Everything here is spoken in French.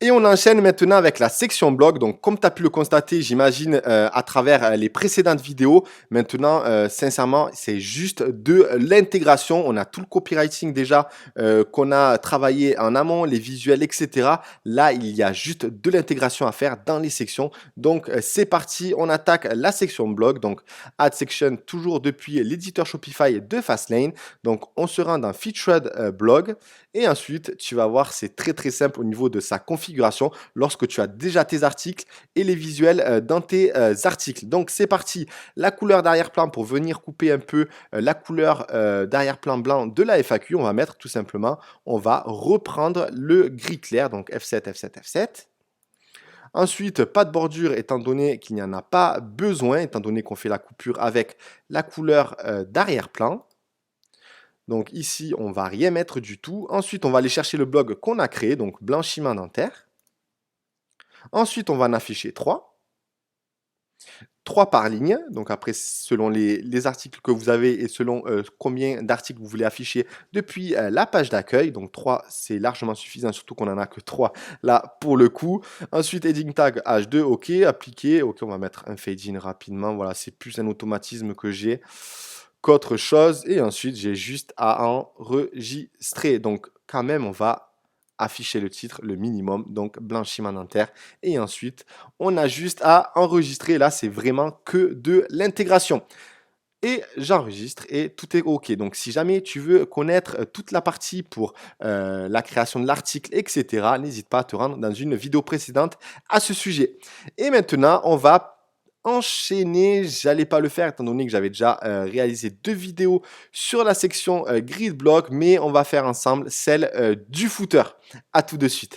Et on enchaîne maintenant avec la section blog. Donc, comme tu as pu le constater, j'imagine, à travers les précédentes vidéos, maintenant, sincèrement, c'est juste de l'intégration. On a tout le copywriting déjà qu'on a travaillé en amont, les visuels, etc. Là, il y a juste de l'intégration à faire dans les sections. Donc, c'est parti. On attaque la section blog. Donc, Add Section, toujours depuis l'éditeur Shopify de Fastlane. Donc, on se rend dans Featured Blog. Et ensuite, tu vas voir, c'est très très simple au niveau de sa configuration lorsque tu as déjà tes articles et les visuels dans tes articles. Donc c'est parti, la couleur d'arrière-plan pour venir couper un peu la couleur d'arrière-plan blanc de la FAQ, on va mettre tout simplement, on va reprendre le gris clair, donc F7, F7, F7. Ensuite, pas de bordure étant donné qu'il n'y en a pas besoin, étant donné qu'on fait la coupure avec la couleur d'arrière-plan. Donc ici, on va rien mettre du tout. Ensuite, on va aller chercher le blog qu'on a créé, donc blanchiment dentaire. Ensuite, on va en afficher 3. 3 par ligne. Donc après, selon les articles que vous avez et selon combien d'articles vous voulez afficher depuis la page d'accueil. Donc 3, c'est largement suffisant, surtout qu'on n'en a que 3 là pour le coup. Ensuite, heading tag H2, OK, appliqué. OK, on va mettre un fade in rapidement. Voilà, c'est plus un automatisme que j'ai qu'autre chose. Et ensuite, j'ai juste à enregistrer. Donc, quand même, on va afficher le titre, le minimum, donc blanchiment dentaire. Et ensuite, on a juste à enregistrer. Là, c'est vraiment que de l'intégration. Et j'enregistre et tout est OK. Donc, si jamais tu veux connaître toute la partie pour la création de l'article, etc., n'hésite pas à te rendre dans une vidéo précédente à ce sujet. Et maintenant, on va enchaîner. J'allais pas le faire étant donné que j'avais déjà réalisé 2 vidéos sur la section grid block, mais on va faire ensemble celle du footer. À tout de suite.